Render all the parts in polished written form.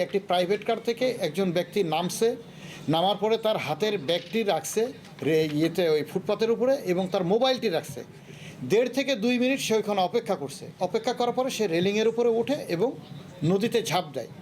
একটি private car থেকে একজন ব্যক্তি নামার পরে তার হাতের ব্যাগটি রাখছে ওই ফুটপাতের উপরে এবং তার মোবাইলটি রাখছে। 1.5 থেকে 2 মিনিট সে ওইখানে অপেক্ষা করার পরে সে রেলিংয়ের উপরে ওঠে এবং নদীতে ঝাঁপ দেয়।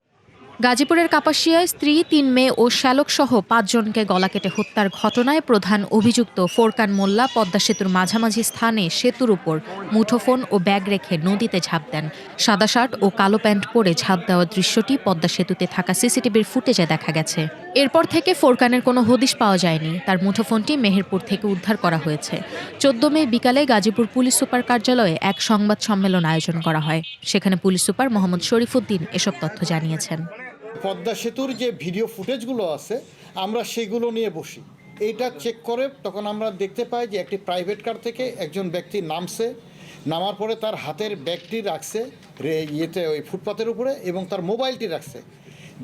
গাজীপুরের কাপাসিয়ায় স্ত্রী, 3 মেয়ে ও শ্যালকসহ 5 জনকে গলা কেটে হত্যার ঘটনায় প্রধান অভিযুক্ত ফোরকান মোল্লা পদ্মা সেতুর মাঝামাঝি স্থানে সেতুর উপর মুঠোফোন ও ব্যাগ রেখে নদীতে ঝাঁপ দেন। সাদা শার্ট ও কালো প্যান্ট পরে ঝাঁপ দেওয়ার দৃশ্যটি পদ্মা সেতুতে থাকা সিসিটিভির ফুটেজে দেখা গেছে। এরপর থেকে ফোরকানের কোনো হদিশ পাওয়া যায়নি। তার মুঠোফোনটি মেহেরপুর থেকে উদ্ধার করা হয়েছে। 14 মে বিকালে গাজীপুর পুলিশ সুপার কার্যালয়ে এক সংবাদ সম্মেলন আয়োজন করা হয়। সেখানে পুলিশ সুপার মোহাম্মদ শরীফুদ্দিন এসব তথ্য জানিয়েছেন। পদ্মা সেতুর যে ভিডিও ফুটেজগুলো আছে আমরা সেগুলো নিয়ে বসি, এইটা চেক করে তখন আমরা দেখতে পাই যে একটি প্রাইভেট কার থেকে একজন ব্যক্তি নামার পরে তার হাতের ব্যাগটি রাখছে ওই ফুটপাতের উপরে এবং তার মোবাইলটি রাখছে।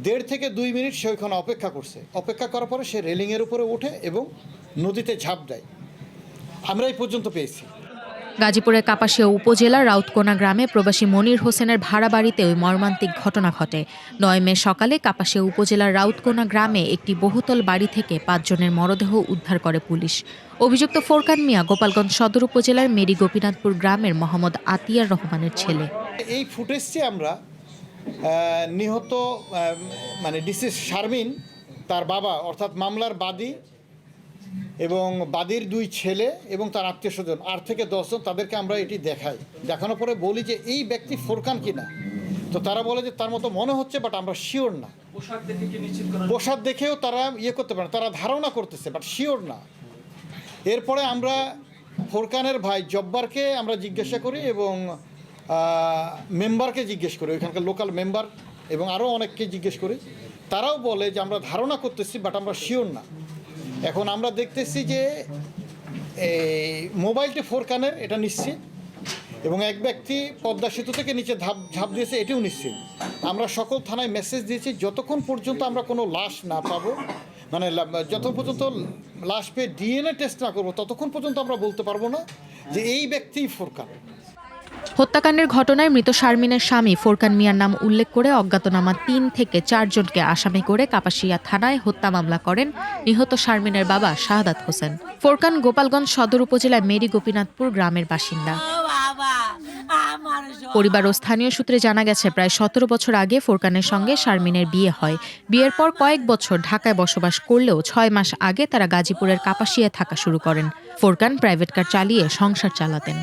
1.5 থেকে 2 মিনিট সে ওইখানে অপেক্ষা করার পরে সে রেলিংয়ের উপরে ওঠে এবং নদীতে ঝাঁপ দেয়। আমরা এই পর্যন্ত পেয়েছি। গাজীপুরের কাপাসিয়া উপজেলার রাউতকোনা গ্রামে প্রবাসী মনির হোসেনের ভাড়া বাড়িতে ওই মর্মান্তিক ঘটনা ঘটে। 9 মে সকালে কাপাসিয়া উপজেলার রাউতকোনা গ্রামে একটি বহুতল বাড়ি থেকে 5 জনের মরদেহ উদ্ধার করে পুলিশ। অভিযুক্ত ফোরকান মিয়া গোপালগঞ্জ সদর উপজেলার মেরি গোপীনাথপুর গ্রামের মোহাম্মদ আতিয়ার রহমানের ছেলে। এই ফুটেজটি আমরা নিহত ডিসিস শারমিন, তার বাবা অর্থাৎ মামলার বাদী এবং বাদীর 2 ছেলে এবং তার আত্মীয় স্বজন 8 থেকে 10 জন, তাদেরকে আমরা এটি দেখানোর পরে বলি যে এই ব্যক্তি ফোরকান কিনা। তো তারা বলে যে তার মতো মনে হচ্ছে, বাট আমরা শিওর না। পোশাক দেখেও তারা করতে পারে, তারা ধারণা করতেছে বাট শিওর না। এরপরে আমরা ফোরকানের ভাই জব্বারকে আমরা জিজ্ঞাসা করি এবং মেম্বারকে জিজ্ঞেস করি, ওইখানকার লোকাল মেম্বার এবং আরও অনেককে জিজ্ঞেস করি। তারাও বলে যে আমরা ধারণা করতেছি বাট আমরা শিওর না। এখন আমরা দেখতেছি যে এই মোবাইলটি ফোরকানের, এটা নিশ্চিত, এবং এক ব্যক্তি পদ্মা সেতু থেকে নিচে ঝাঁপ দিয়েছে, এটিও নিশ্চিত। আমরা সকল থানায় মেসেজ দিয়েছি, যতক্ষণ পর্যন্ত আমরা কোনো লাশ না পাবো, যতক্ষণ পর্যন্ত লাশ পেয়ে ডিএনএ টেস্ট না করবো, ততক্ষণ পর্যন্ত আমরা বলতে পারবো না যে এই ব্যক্তিই ফোরকান। হত্যাকাণ্ডের ঘটনায় মৃত শারমিনের স্বামী ফোরকান মিয়ার নাম উল্লেখ করে অজ্ঞাতনামা 3 থেকে 4 জনকে আসামি করে কাপাসিয়া থানায় হত্যা মামলা করেন নিহত শারমিনের বাবা শাহাদাত হোসেন। ফোরকান গোপালগঞ্জ সদর উপজেলার মেরি গোপীনাথপুর গ্রামের বাসিন্দা। পরিবার ও স্থানীয় সূত্রে জানা গেছে, প্রায় 17 বছর আগে ফোরকানের সঙ্গে শারমিনের বিয়ে হয়। বিয়ের পর কয়েক বছর ঢাকায় বসবাস করলেও 6 মাস আগে তারা গাজীপুরের কাপাসিয়ায় থাকা শুরু করেন। ফোরকান প্রাইভেট কার চালিয়ে সংসার চালাতেন।